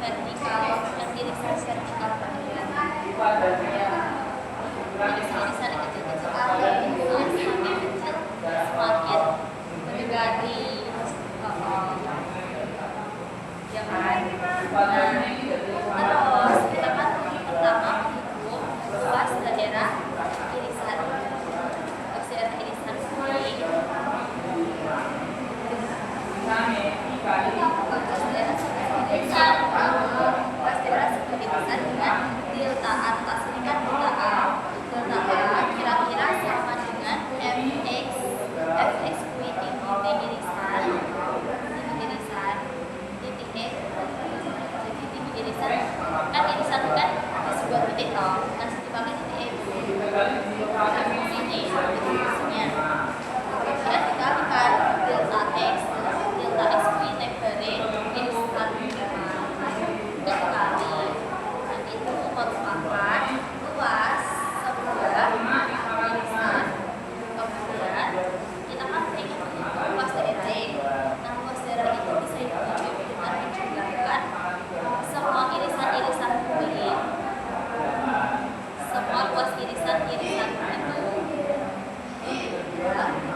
vertikal yang irisan vertikal bagian. Irisan kecil-kecil semakin kecil semakin mendekati ya kan. Terus kita kan pertama menghitung luas daerah irisan dengan delta atas ini kan delta A kira-kira sama dengan fx titik irisan titik E. Jadi titik irisan kan irisan kan ada sebuah titik toh kan dipakai titik E ini titiknya kemudian dikalikan delta x titik dari irisan dikali itu merupakan luas sebuah irisan. Kemudian kita kan ingin menghitung luas daerah ini. Nah, luas daerah itu bisa dihitung dengan menjumlahkan semua irisan-irisan bumi. Semua luas irisan-irisan itu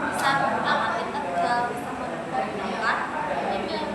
bisa menggunakan integral, bisa menggunakan limit.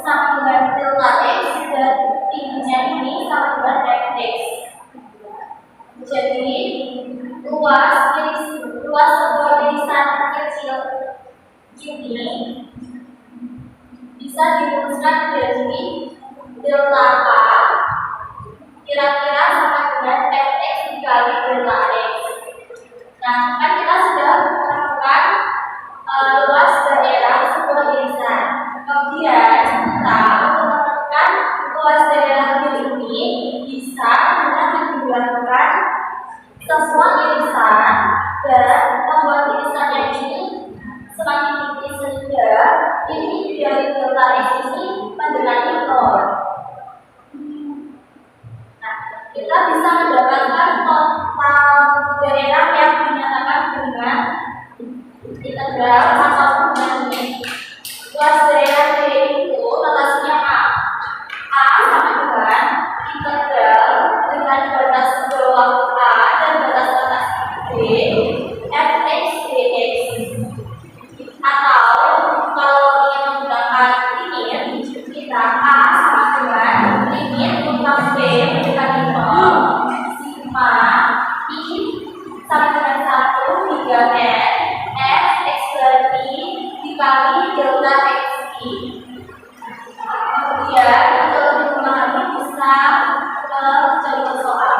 Sama dengan delta X dan tingginya ini sama dengan luas sebuah irisan kecil ini bisa dirumuskan jadi delta K kira-kira sama dengan fx dikali delta x. Nah, kan kita sudah menemukan luas daerah sebuah irisan. Kemudian kita untuk menemukan luas daerah ini bisa dengan menggabungkan semua irisan dan membuat irisannya ini semakin tinggi sehingga ini dari delta x ini mendekati nol. Nah, kita bisa mendapatkan total daerah yang dinyatakan dengan integral atau dengan luas daerah D itu notasinya A sama dengan integral dengan batas bawah A dan batas atas B fx dx. Atau kalau ingin menggunakan limit, kita A sama dengan limit utang B mendekati nol sigma I sama dengan 1 hingga n f x berarti dikali delta x I. Kemudian untuk lebih memahami bisa contoh soal.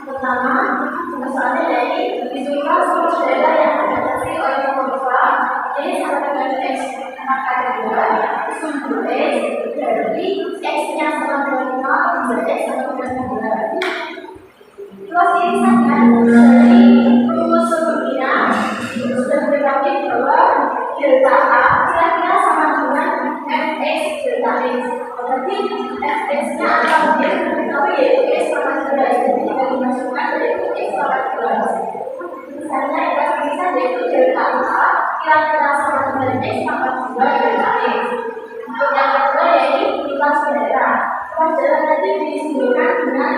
Pertama, soalnya dari disuruhkan seluruh daerah yang dibatasi oleh formula jadi sama dengan x maka dua sumber x dari x nya sama dengan 0 dan x sama dengan 2. Luas irisannya dari rumus sebelumnya sudah diketahui bahwa delta A kira-kira sama dengan fx delta x. Berarti fx nya akan diketahui yaitu x sama 2. Jika dimasukkan yaitu x sama 2. Misalnya irisan yaitu delta A kira-kira sama dengan x sama 2 delta x. Untuk yang kedua yaitu luas daerah. Luas daerah tadi disebutkan dengan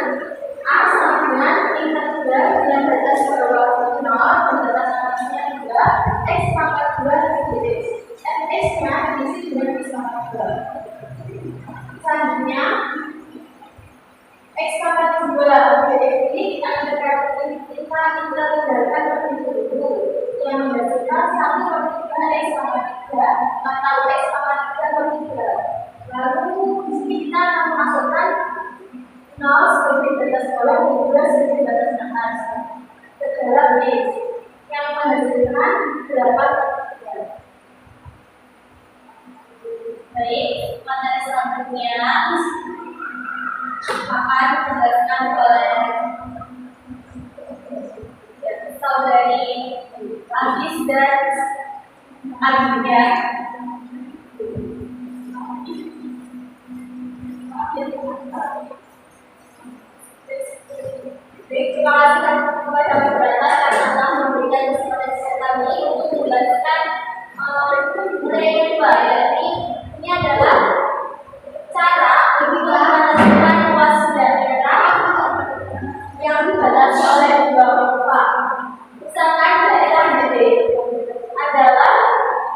A sama dengan integral dengan batas bawah 0 dan batas atasnya juga x pangkat 2 dx. Fx nya diisi dengan x pangkat 2. Selanjutnya x pangkat 2 dx ini kita integralkan terlebih dulu yang menghasilkan 1/3 x pangkat 3 atau x pangkat 3/3. Lalu di sini kita akan memasukkan 0 sebagai batas bawah dan 2 sebagai batas atas. Segala x yang menghasilkan 8/3. Baik, materi selanjutnya akan dijelaskan oleh saudari Agis dan Agia. Terima kasih kepada pemerintah karena telah memberikan kesempatan kami untuk menjelaskan mulai ini adalah cara untuk menentukan luas daerah yang dibatasi oleh dua kurva. Misalkan daerah D adalah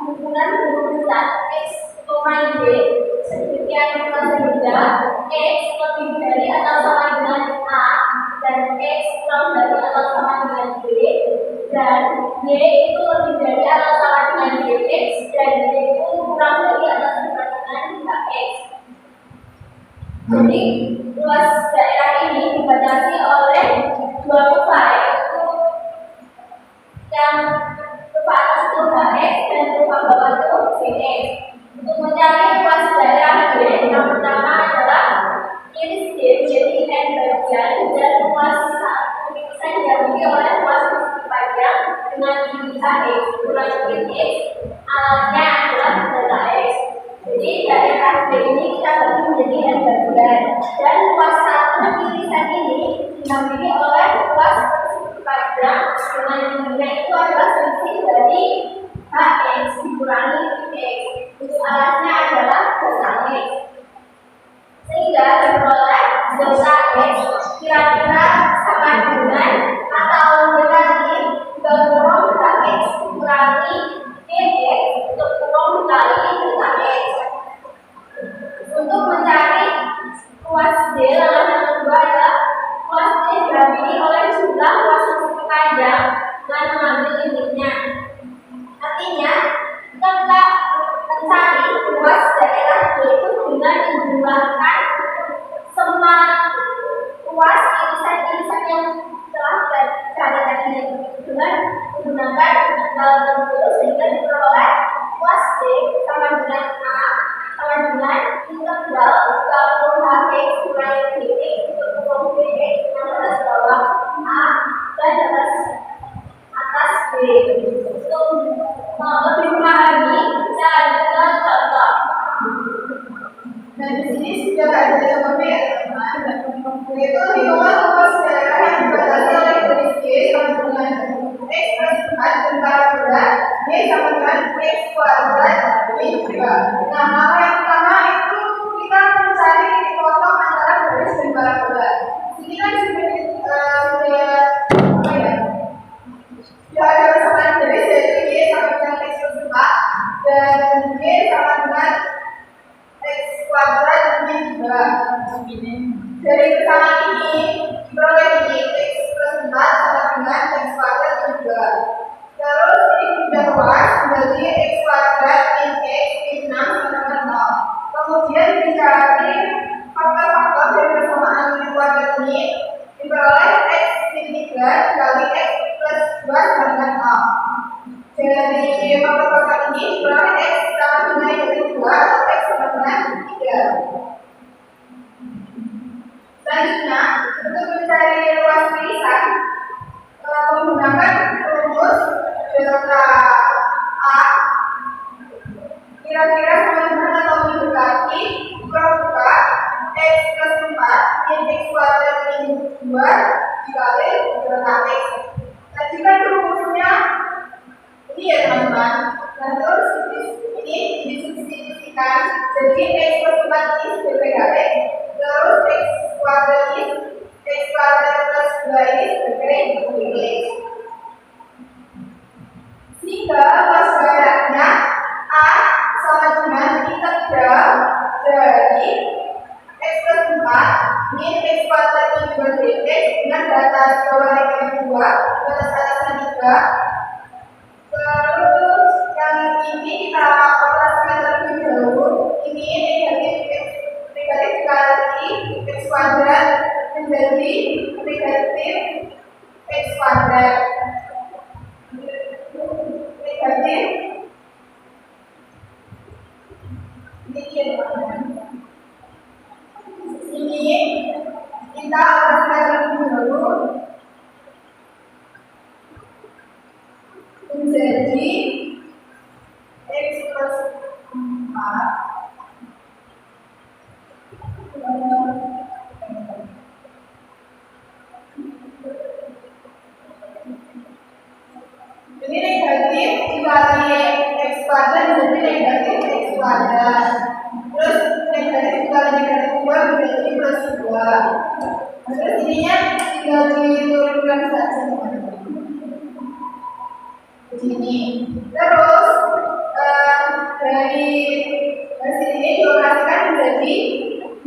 hubungan besar x, y, sedemikian rupa sehingga x lebih dari atau sama dengan a dan x kurang dari atau sama dengan b dan y itu lebih dari atau sama dengan dx dan y itu kurang dari atau sama dengan kx. Jadi luas daerah ini dibatasi oleh dua kurva yaitu yang kurva atas itu hx dan kurva bawah itu vx. Untuk mencari luas daerah D yang pertama adalah iris D menjadi n bagian dan luas bisa dibagi oleh luas panjang dengan tinggi x kurang x alatnya adalah delta x. Jadi daerah D ini kita bagi menjadi n bagian dan luas satu irisan ini dibagi oleh luas panjang dengan tingginya itu adalah selisih dari hx dikurangi x. Untuk alatnya adalah delta x. Sehingga diperoleh delta x kira-kira sama dengan atau mendekati 2 x kurangi dx untuk kurung dikali delta x. Untuk mencari luas D langkah yang kedua adalah jumlahkan semakin luas irisan-irisan yang telah dicari tadi dengan menggunakan tertulis sehingga diperoleh luas D sama dengan A sama dengan integral kalau H kurangi titik untuk pokok B yang atas bawah A dan atas B. Untuk lebih memahami cara dengan contoh. Nah, di sini sudah ada contohnya ya teman-teman, yaitu hitungan luas daerah yang dibatasi oleh garis G sama dengan X plus 4 dan parabola Y sama dengan X kuadrat min 2. Nah, maka yang pertama itu kita mencari potong antara garis dan parabola. Di sini kan sudah apa ya? Sudah ada persamaan garis yaitu Y sama dengan X plus 4 dan Y sama dengan X kuadrat min 2. Dari persamaan ini diperoleh ini X plus 4 sama dengan X kuadrat min 2. Terus ini sudah luas berarti X kuadrat min X min 6 sama dengan 0. Kemudian dicari faktor-faktor dari persamaan min kuadrat ini diperoleh X min 3 dikali X plus 2 sama dengan 0. Dari faktor-faktor ini diperoleh X sama dengan yang kedua atau X sama dengan 3. Selanjutnya, untuk mencari luas irisan menggunakan rumus delta A kira-kira sama dengan atau mendekati produk X plus 4 min X kuadrat min 2 dikali delta X. Nah, jika rumusnya ini ya teman-teman, nah terus ini disubstitusikan jadi X plus 4 ini sebagai X, terus X kuadrat plus 2 ini sebagai X. Sehingga luas daerahnya A sama dengan integral dari X plus 4 min X kuadrat min 2 dx dengan batas bawah yang 2, batas atasnya 3. Terus yang ini kita operasikan terlebih dahulu. Ini negatif kali X kuadrat menjadi negatif X kuadrat negatif ini ya teman-teman. Ini kita operasikan terlebih dahulu menjadi X plus 4 ini negatif dikali X kuadrat menjadi negatif X kuadrat, terus negatif dikali negatif 2 menjadi plus 2. Terus ininya tinggal diturunkan saja begini. Terus dari hasil ini dioperasikan menjadi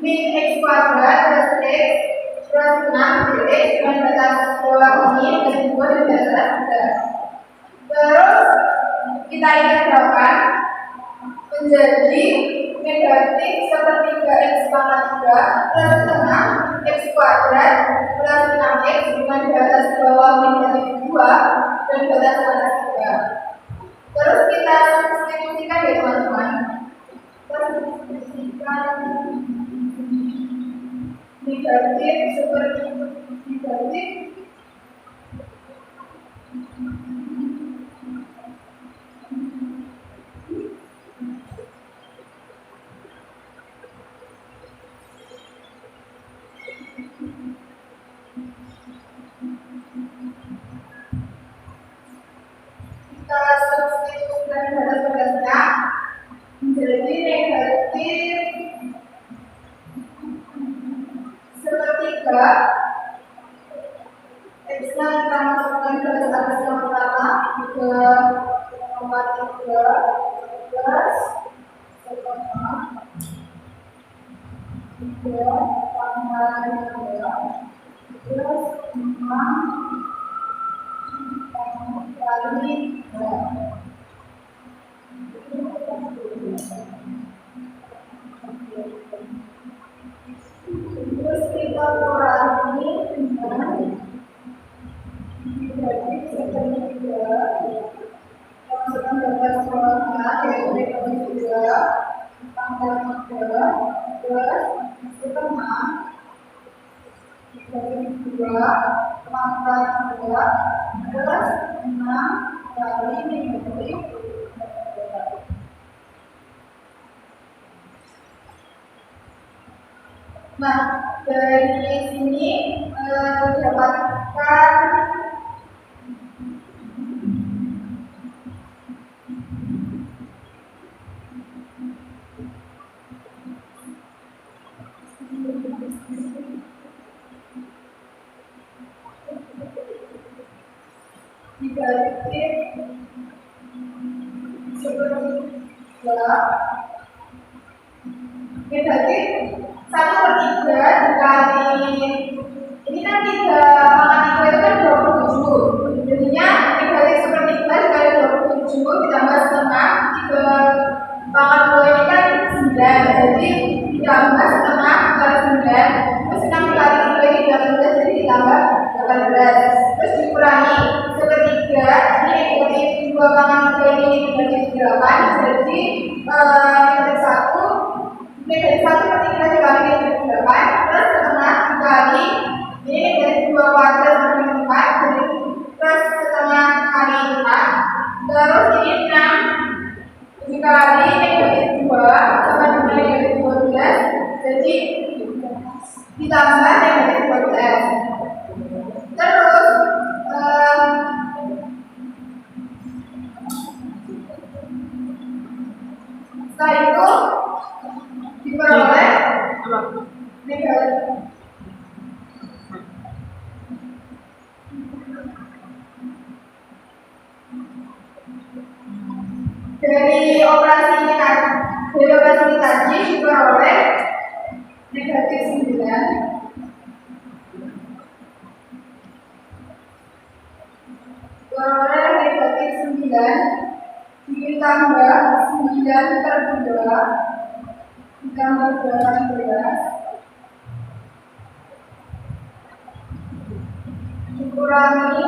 min X kuadrat plus X plus 6 dx dengan batas bawah ini dan 2 di batas 3. Terus kita integralkan menjadi negatif sepertiga X pangkat 3 plus setengah X kuadrat plus 6x dengan batas bawah negatif 2 dan batas atas 3. Terus kita substitusikan ya teman-teman. Substitusikan negatif seperti negatif kita substitusikan batas-batasnya menjadi negatif sepertiga X-nya kita masukkan ke batas yang pertama 3,3 plus setengah 3,2 plus 6 kali 2. pangkat 3 plus setengah dibagi 2 pangkat 2 plus 6 kali negatif. Nah, dari sini dapatkan dibagi seperti negatif 1/3 dikali ini kan 3 pangkat 3 itu kan 27, jadinya negatif 1/3 dikali 27 ditambah setengah 3 pangkat 2 ini kan 9, jadi ditambah setengah kali 9 terus 6 dikali 3 ini 18, jadi ditambah 18 terus dikurangi 1/3 ini negatif 2 pangkat 3 ini negatif 8, jadi negatif 1/3 dikali negatif 8 plus setengah dikali ini negatif 2 kuadrat kali 4, jadi plus setengah kali 4 terus ini 6 dikali negatif 2 sama dengan negatif 12, jadi ditambah negatif 12 terus setelah itu diperoleh negatif dari operasi ini tadi diperoleh negatif 9 diperoleh negatif 9 ditambah 9/2 ditambah 18 dikurangi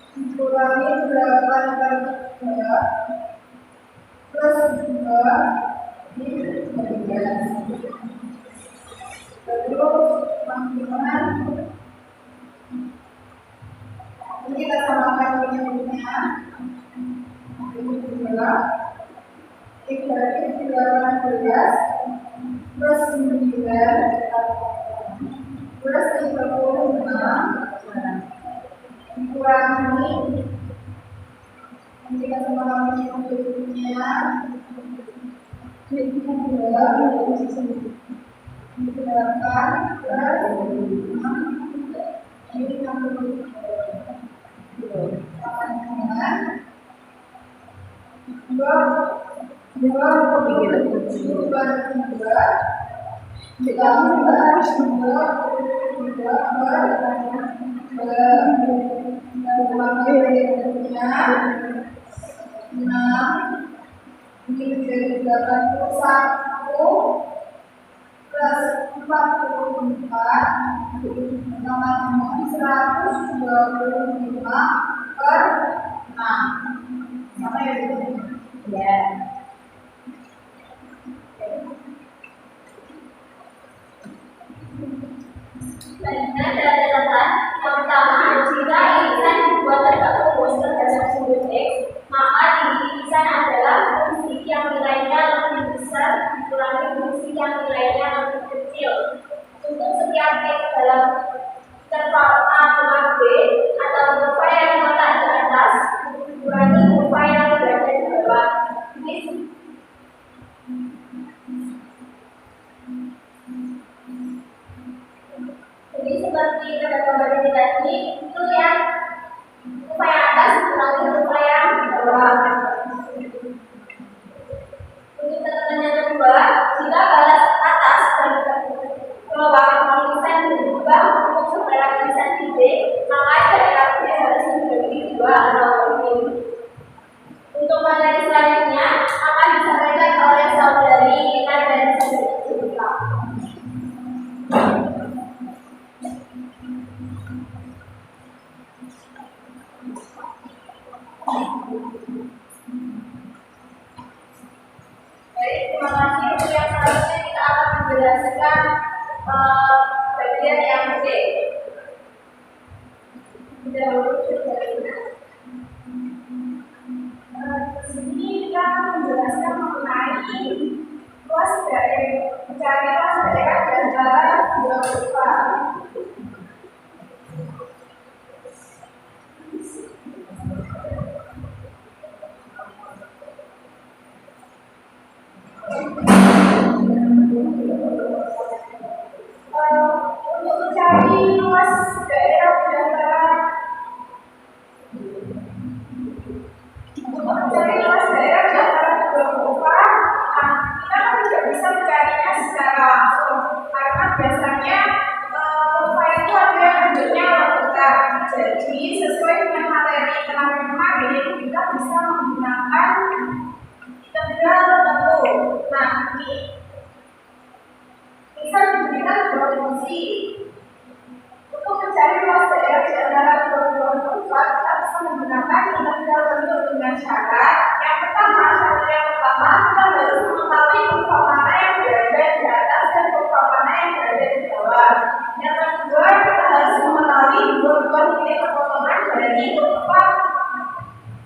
dikurangi 8/2 plus 2 dibagi 12 terus panggilan ini kita samakan bentuknya ini 2 dibagi 18 plus 9 plus 36 dikurangi ini kita samakan bentuknya ini 2 dikatakan plus 6 ini 60 plus 44 sama dengan 125/6 sama ya Bu? Ya. Selanjutnya ada catatan yang pertama, jika irisan dibuat tegak lurus terhadap sudut X, maka tinggi irisan adalah fungsi yang nilainya lebih besar dikurangi fungsi yang nilainya lebih kecil. Untuk setiap X dalam interval A, B atau kurva yang terletak di atas dikurangi kurva yang berada di bawah. Jadi seperti pada gambar ini tadi, itu yang kurva yang atas dikurangi kurva yang di bawah. Untuk catatan yang kedua, jika balas atas dan kelompok irisan berubah untuk sebelah irisan di B, maka daerah B harus dibagi 2 atau lebih. Untuk materi selanjutnya akan disampaikan oleh saudari Ina dan saudari Jessica. Dahulu sejarahnya. Di sini kita menjelaskan mengenai luas daerah, mencari luas daerah dan jalan dua berupa. Untuk mencari luas daerah dan jalan berupa, kita kan tidak bisa mencarinya secara langsung karena biasanya berupa itu ada yang bentuknya lakukan. Jadi sesuai dengan materi kemarin kita bisa menggunakan integral tertentu. Nah, ini bisa diberikan dua fungsi. Untuk mencari luas daerah di antara dua berupa, kita bisa menggunakan integral bentuk dengan syarat yang pertama kita harus mengetahui kurva mana yang berada di atas dan kurva mana yang berada di bawah. Yang kedua, kita harus mengetahui dua titik perpotongan dari kurva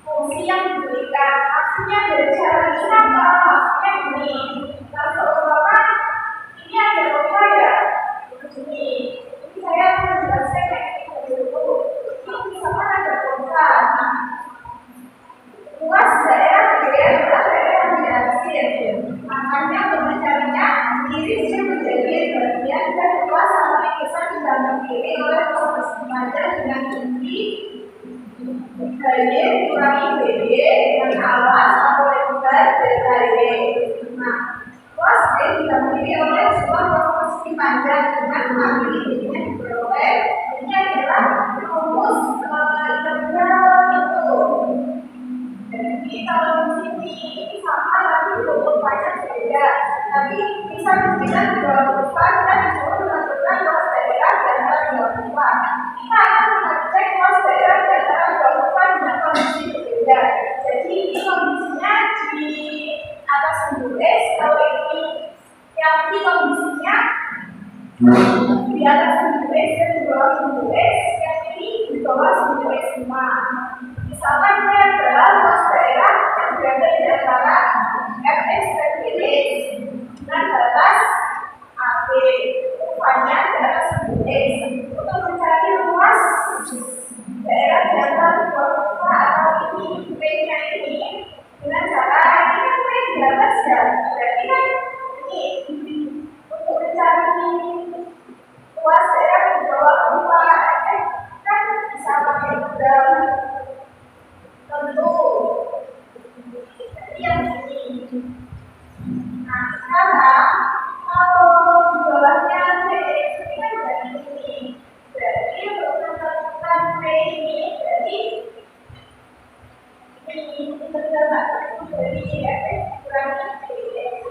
fungsi yang diberikan. Maksudnya dari cara ini apa? Maksudnya ini. Kalau seumpama ini ada kurva ya, begini. Ini saya akan menjelaskan kayak ini dulu. Ini misalkan ada kurva. Luas daerah adalah daerah yang diarsir. Makanya untuk mencarinya, irisnya menjadi bagian dan luas sampai bisa dibantu oleh proses pembelajar dengan tinggi Bayi kurangi BD dengan awas atau lebar delta D. Nah, luas D dibagi oleh sebuah proporsi panjang dengan mengambil ininya diperoleh. Ini adalah rumus integral itu. Jadi kalau di sini ini sama tapi kurvanya berbeda. Tapi bisa diberikan dua kurva, kita disuruh menentukan luas daerah di antara dua kurva. Kita akan mengecek luas daerah di antara dua kurva dengan kondisi berbeda. Jadi ini kondisinya di atas sumbu S, kalau ini yang ini kondisinya di atas sumbu S dan di bawah sumbu S, yang ini di bawah sumbu S5. Misalkan ini adalah luas daerah yang berada di antara Fx dan Gx dengan batas AB, kurvanya di atas sumbu X. Untuk mencari luas daerah di antara dua kurva atau ini P-nya ini dengan cara ini kan P di atas ya, berarti kan ini untuk mencari luas daerah di bawah kurva kan bisa pakai integral tentu. Jadi yang ini. Nah sekarang kalau di bawahnya Px ini kan dari ini, berarti untuk menentukan P ini berarti ini integral dari Fx kurangi Px.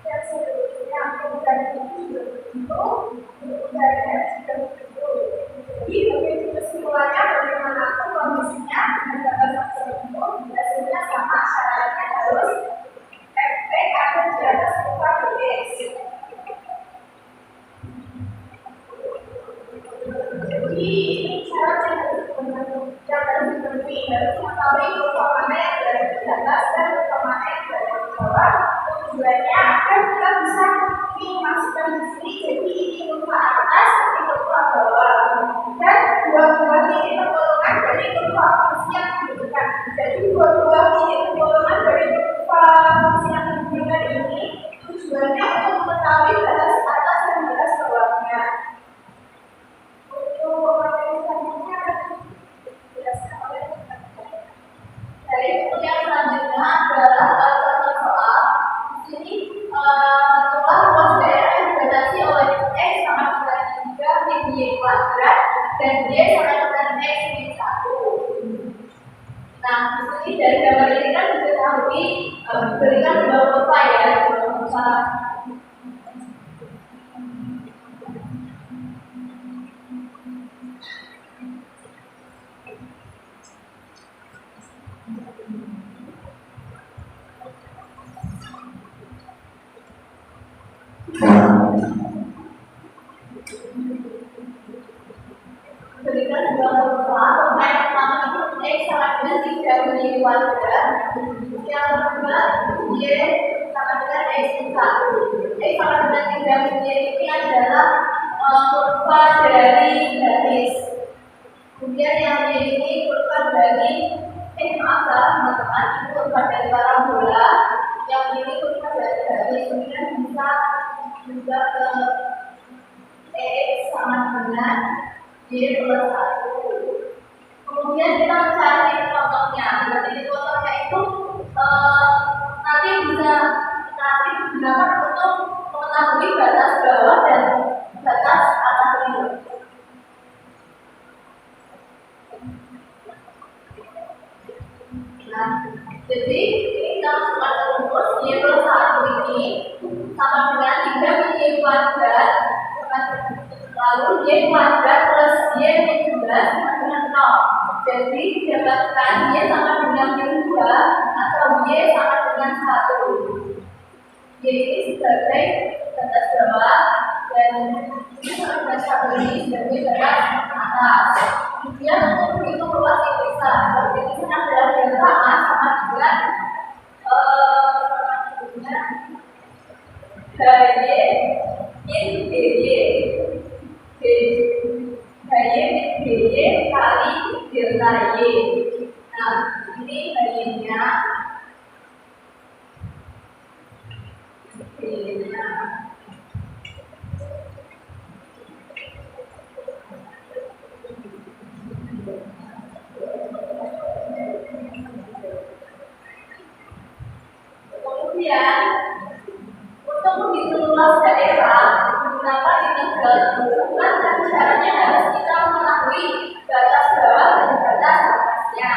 Dan seterusnya kemudian ini berbentuk dari X berbentuk. Jadi begitu kesimpulannya bagaimanapun kondisinya dengan batas tertentu hasilnya sama, syaratnya harus Fp ada di atas kurva Px. Jadi ini syarat yang harus dipenuhi, harus mengetahui kurva mana yang berada di atas dan kurva mana yang berada di bawah. Tujuannya agar kita bisa memasukkan di sini, jadi ini kurva atas, ini kurva bawah, dan dua titik perpotongan dari kurva fungsi yang diberikan. Jadi dua titik perpotongan dari kurva fungsi yang diberikan ini tujuannya untuk mengetahui batas atas dan batas bawahnya. Untuk materi selanjutnya dijelaskan oleh dari buku yang selanjutnya adalah contoh soal. Di sini luas daerah yang dibatasi oleh X sama dengan 3 min Y kuadrat dan Y sama dengan X min 1. Nah, di sini dari gambar ini kan diketahui diberikan dua kurva ya, dua kurva. Y sama dengan X plus 1. X sama dengan 3 Y ini adalah kurva dari garis. Kemudian yang Y ini kurva dari maaf teman-teman, ini kurva dari parabola. Yang ini kurva dari garis. Kemudian bisa juga ke X sama dengan Y plus 1. Kemudian kita mencari contohnya. Berarti contohnya itu nanti bisa digunakan untuk mengetahui batas bawah dan batas atas ini. Nah, jadi kita masukkan ke rumus Y plus 1 ini sama dengan 3Y kuadrat lalu Y kuadrat plus Y min 2 sama dengan 0. Jadi didapatkan Y sama dengan min 2 atau Y sama dengan 1. Y ini sebagai batas bawah dan ini sama dengan 1 ini sebagai batas atas. Kemudian untuk menghitung luas irisan, berarti irisan adalah delta A sama dengan HY in DY. HY min DY kali delta Y. Nah, ini HY-nya. Kemudian untuk menghitung luas daerah menggunakan integral bukan dan caranya harus kita mengetahui batas bawah dan batas atasnya.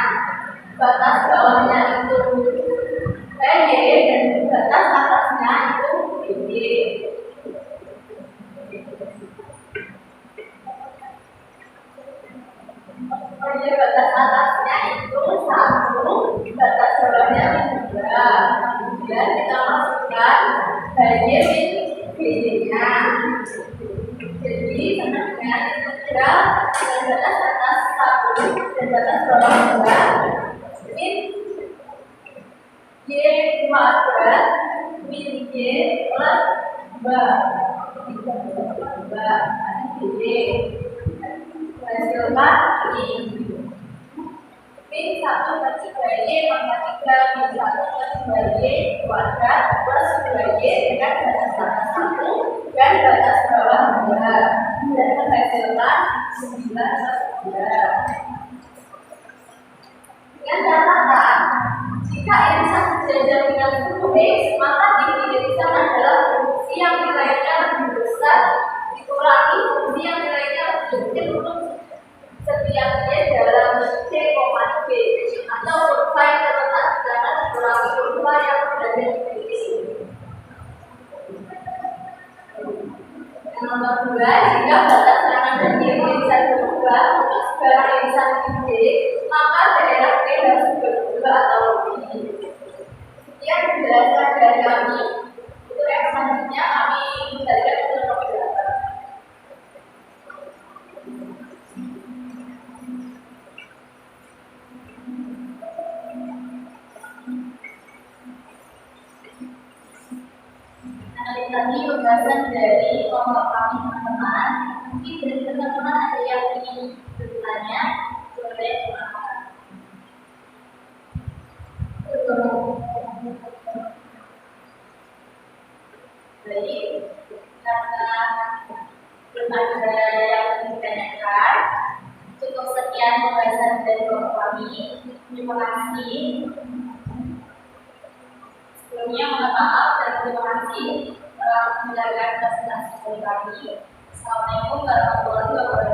Batas bawahnya itu HY dan batas atasnya itu DY. Batas atasnya itu 1, batas bawahnya 2. Kemudian kita masukkan HY min DY-nya. Jadi sama dengan integral dan batas atas 1 dan batas bawah 2 min Y kuadrat min Y plus 2 DY. Hasilkan ini min 1 per 3Y maka 3 min 1 per 2Y kuadrat plus 2Y dengan batas atas 1 dan batas bawah 2 dan menghasilkan 9 per 3. Dengan catatan, jika irisan sejajar dengan 10X, maka tinggi irisan adalah fungsi yang nilainya lebih besar dikurangi fungsi yang nilainya lebih kecil untuk setiap Y dalam C, B atau kurva yang terletak di dalam dikurangi kurva yang berada di titik ini. Yang nomor 2, jika batas kanan dan kiri irisan berubah untuk sebarang irisan D, maka daerah D harus berubah atau lebih. Sekian penjelasan dari kami. Untuk yang selanjutnya kami kembalikan ke program. Tadi pembahasan dari kelompok kami teman-teman. Mungkin dari teman-teman ada yang ingin bertanya, boleh silakan. Baik, karena belum ada yang ditanyakan, cukup sekian pembahasan dari kelompok kami. Terima kasih. Sebelumnya mohon maaf dan terima kasih telah menjaga presentasi dari kami. Assalamualaikum warahmatullahi wabarakatuh.